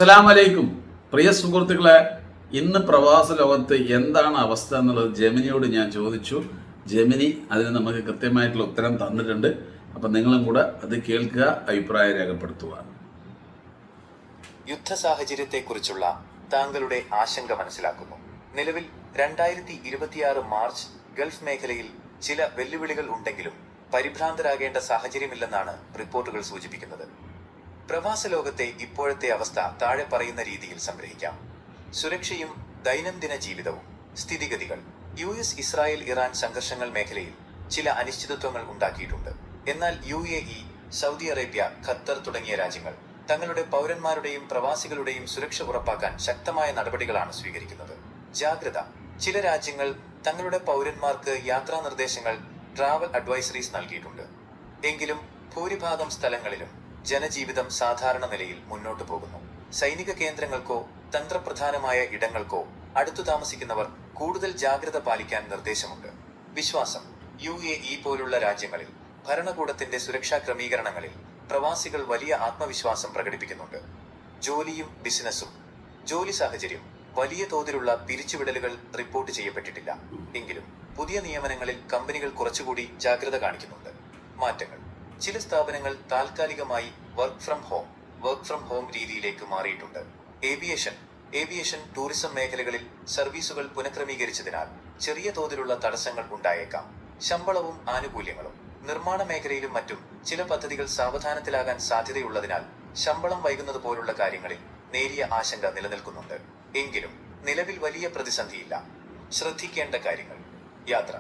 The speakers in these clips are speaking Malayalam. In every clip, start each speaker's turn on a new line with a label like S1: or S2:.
S1: അസ്സലാമലൈക്കും പ്രിയ സുഹൃത്തുക്കളെ, ഇന്ന് പ്രവാസ ലോകത്ത് എന്താണ് അവസ്ഥ എന്നുള്ളത് ജെമിനിയോട് ഞാൻ ചോദിച്ചു. ജെമിനി അതിന് നമുക്ക് കൃത്യമായിട്ടുള്ള ഉത്തരം തന്നിട്ടുണ്ട്. അപ്പം നിങ്ങളും കൂടെ അത് കേൾക്കുക, അഭിപ്രായം രേഖപ്പെടുത്തുക.
S2: യുദ്ധ സാഹചര്യത്തെക്കുറിച്ചുള്ള താങ്കളുടെ ആശങ്ക മനസ്സിലാക്കുന്നു. നിലവിൽ 2026 മാർച്ച് ഗൾഫ് മേഖലയിൽ ചില വെല്ലുവിളികൾ ഉണ്ടെങ്കിലും പരിഭ്രാന്തരാകേണ്ട സാഹചര്യമില്ലെന്നാണ് റിപ്പോർട്ടുകൾ സൂചിപ്പിക്കുന്നത്. പ്രവാസ ലോകത്തെ ഇപ്പോഴത്തെ അവസ്ഥ താഴെ പറയുന്ന രീതിയിൽ സംഗ്രഹിക്കാം. സുരക്ഷയും ദൈനംദിന ജീവിതവും. സ്ഥിതിഗതികൾ. US ഇസ്രായേൽ ഇറാൻ സംഘർഷങ്ങൾ മേഖലയിൽ ചില അനിശ്ചിതത്വങ്ങൾ ഉണ്ടാക്കിയിട്ടുണ്ട്. എന്നാൽ UAE, സൗദി അറേബ്യ, ഖത്തർ തുടങ്ങിയ രാജ്യങ്ങൾ തങ്ങളുടെ പൗരന്മാരുടെയും പ്രവാസികളുടെയും സുരക്ഷ ഉറപ്പാക്കാൻ ശക്തമായ നടപടികളാണ് സ്വീകരിക്കുന്നത്. ജാഗ്രത. ചില രാജ്യങ്ങൾ തങ്ങളുടെ പൗരന്മാർക്ക് യാത്രാ നിർദ്ദേശങ്ങൾ, ട്രാവൽ അഡ്വൈസറീസ് നൽകിയിട്ടുണ്ട്. എങ്കിലും ഭൂരിഭാഗം സ്ഥലങ്ങളിലും ജനജീവിതം സാധാരണ നിലയിൽ മുന്നോട്ടു പോകുന്നു. സൈനിക കേന്ദ്രങ്ങൾക്കോ തന്ത്രപ്രധാനമായ ഇടങ്ങൾക്കോ അടുത്തു താമസിക്കുന്നവർ കൂടുതൽ ജാഗ്രത പാലിക്കാൻ നിർദ്ദേശമുണ്ട്. വിശ്വാസം. UAE പോലുള്ള രാജ്യങ്ങളിൽ ഭരണകൂടത്തിന്റെ സുരക്ഷാ ക്രമീകരണങ്ങളിൽ പ്രവാസികൾ വലിയ ആത്മവിശ്വാസം പ്രകടിപ്പിക്കുന്നുണ്ട്. ജോലിയും ബിസിനസ്സും. ജോലി സാഹചര്യം. വലിയ തോതിലുള്ള പിരിച്ചുവിടലുകൾ റിപ്പോർട്ട് ചെയ്യപ്പെട്ടിട്ടില്ല. എങ്കിലും പുതിയ നിയമനങ്ങളിൽ കമ്പനികൾ കുറച്ചുകൂടി ജാഗ്രത കാണിക്കുന്നുണ്ട്. മാറ്റങ്ങൾ. ചില സ്ഥാപനങ്ങൾ താൽക്കാലികമായി വർക്ക് ഫ്രം ഹോം രീതിയിലേക്ക് മാറിയിട്ടുണ്ട്. ഏവിയേഷൻ, ടൂറിസം മേഖലകളിൽ സർവീസുകൾ പുനഃക്രമീകരിച്ചതിനാൽ ചെറിയ തോതിലുള്ള തടസ്സങ്ങൾ ഉണ്ടായേക്കാം. ശമ്പളവും ആനുകൂല്യങ്ങളും. നിർമ്മാണ മേഖലയിലും മറ്റും ചില പദ്ധതികൾ സാവധാനത്തിലാകാൻ സാധ്യതയുള്ളതിനാൽ ശമ്പളം വൈകുന്നത് പോലുള്ള കാര്യങ്ങളിൽ നേരിയ ആശങ്ക നിലനിൽക്കുന്നുണ്ട്. എങ്കിലും നിലവിൽ വലിയ പ്രതിസന്ധിയില്ല. ശ്രദ്ധിക്കേണ്ട കാര്യങ്ങൾ. യാത്ര.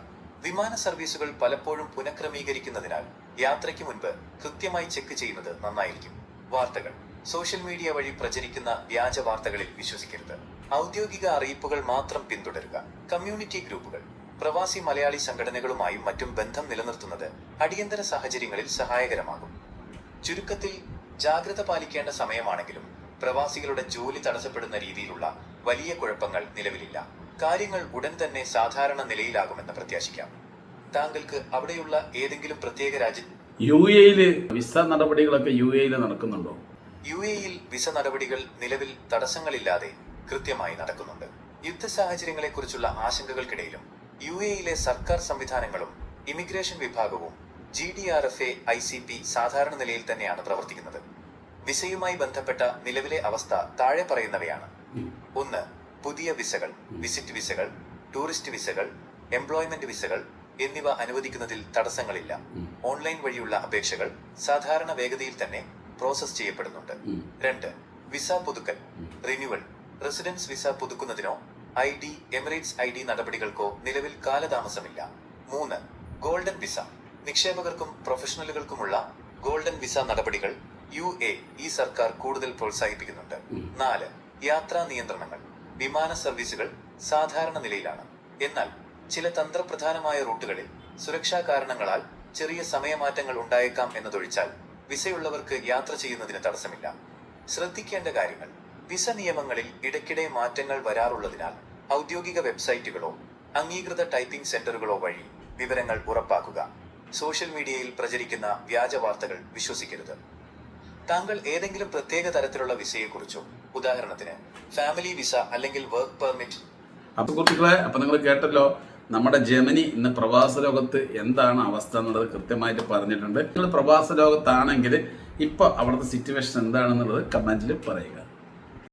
S2: വിമാന സർവീസുകൾ പലപ്പോഴും പുനഃക്രമീകരിക്കുന്നതിനാൽ യാത്രയ്ക്ക് മുൻപ് കൃത്യമായി ചെക്ക് ചെയ്യുന്നത് നന്നായിരിക്കും. വാർത്തകൾ. സോഷ്യൽ മീഡിയ വഴി പ്രചരിക്കുന്ന വ്യാജ വാർത്തകളിൽ വിശ്വസിക്കരുത്. ഔദ്യോഗിക അറിയിപ്പുകൾ മാത്രം പിന്തുടരുക. കമ്മ്യൂണിറ്റി ഗ്രൂപ്പുകൾ. പ്രവാസി മലയാളി സംഘടനകളുമായും മറ്റും ബന്ധം നിലനിർത്തുന്നത് അടിയന്തര സാഹചര്യങ്ങളിൽ സഹായകരമാകും. ചുരുക്കത്തിൽ, ജാഗ്രത പാലിക്കേണ്ട സമയമാണെങ്കിലും പ്രവാസികളുടെ ജോലി തടസ്സപ്പെടുന്ന രീതിയിലുള്ള വലിയ കുഴപ്പങ്ങൾ നിലവിലില്ല. കാര്യങ്ങൾ ഉടൻ തന്നെ സാധാരണ നിലയിലാകുമെന്ന് പ്രത്യാശിക്കാം. താങ്കൾക്ക് അവിടെയുള്ള ഏതെങ്കിലും പ്രത്യേക രാജ്യം
S1: UAE വിസ നടപടികളൊക്കെ UAE നടക്കുന്നുണ്ടോ?
S2: UAE വിസ നടപടികൾ നിലവിൽ തടസ്സങ്ങളില്ലാതെ കൃത്യമായി നടക്കുന്നുണ്ട്. യുദ്ധ സാഹചര്യങ്ങളെക്കുറിച്ചുള്ള ആശങ്കകൾക്കിടയിലും UAE സർക്കാർ സംവിധാനങ്ങളും ഇമിഗ്രേഷൻ വിഭാഗവും GDRFA ICP സാധാരണ നിലയിൽ തന്നെയാണ് പ്രവർത്തിക്കുന്നത്. വിസയുമായി ബന്ധപ്പെട്ട നിലവിലെ അവസ്ഥ താഴെ പറയുന്നവയാണ്. 1. പുതിയ വിസകൾ, വിസിറ്റ് വിസകൾ, ടൂറിസ്റ്റ് വിസകൾ, എംപ്ലോയ്മെന്റ് വിസകൾ എന്നിവ അനുവദിക്കുന്നതിൽ തടസ്സങ്ങളില്ല. ഓൺലൈൻ വഴിയുള്ള അപേക്ഷകൾ സാധാരണ വേഗതയിൽ തന്നെ പ്രോസസ് ചെയ്യപ്പെടുന്നുണ്ട്. 2. വിസ പുതുക്കൽ, റിന്യൂവൽ. റെസിഡൻസ് വിസ പുതുക്കുന്നതിനോ എമിറേറ്റ്സ് ID നടപടികൾക്കോ നിലവിൽ കാലതാമസമില്ല. 3. Golden visa. നിക്ഷേപകർക്കും പ്രൊഫഷണലുകൾക്കുമുള്ള ഗോൾഡൻ വിസ നടപടികൾ UAE സർക്കാർ കൂടുതൽ പ്രോത്സാഹിപ്പിക്കുന്നുണ്ട്. 4. യാത്രാ നിയന്ത്രണങ്ങൾ. വിമാന സർവീസുകൾ സാധാരണ നിലയിലാണ്. എന്നാൽ ചില തന്ത്രപ്രധാനമായ റൂട്ടുകളിൽ സുരക്ഷാ കാരണങ്ങളാൽ ചെറിയ സമയമാറ്റങ്ങൾ ഉണ്ടായേക്കാം എന്നതൊഴിച്ചാൽ വിസയുള്ളവർക്ക് യാത്ര ചെയ്യുന്നതിന് തടസ്സമില്ല. ശ്രദ്ധിക്കേണ്ട കാര്യങ്ങൾ. വിസ നിയമങ്ങളിൽ ഇടയ്ക്കിടെ മാറ്റങ്ങൾ വരാറുള്ളതിനാൽ ഔദ്യോഗിക വെബ്സൈറ്റുകളോ അംഗീകൃത ടൈപ്പിംഗ് സെന്ററുകളോ വഴി വിവരങ്ങൾ ഉറപ്പാക്കുക. സോഷ്യൽ മീഡിയയിൽ പ്രചരിക്കുന്ന വ്യാജ വാർത്തകൾ വിശ്വസിക്കരുത്. താങ്കൾ ഏതെങ്കിലും പ്രത്യേക തരത്തിലുള്ള വിസയെക്കുറിച്ചോ, ഉദാഹരണത്തിന് ഫാമിലി വിസ അല്ലെങ്കിൽ വർക്ക് പെർമിറ്റ്.
S1: അപ്പൊ നിങ്ങൾ കേട്ടല്ലോ, നമ്മുടെ ജെമിനി ഇന്ന് പ്രവാസ ലോകത്ത് എന്താണ് അവസ്ഥ എന്നുള്ളത് കൃത്യമായിട്ട് പറഞ്ഞിട്ടുണ്ട്. നിങ്ങൾ പ്രവാസ ലോകത്താണെങ്കിൽ ഇപ്പൊ അവിടുത്തെ സിറ്റുവേഷൻ എന്താണെന്നുള്ളത് കമന്റിൽ പറയുക.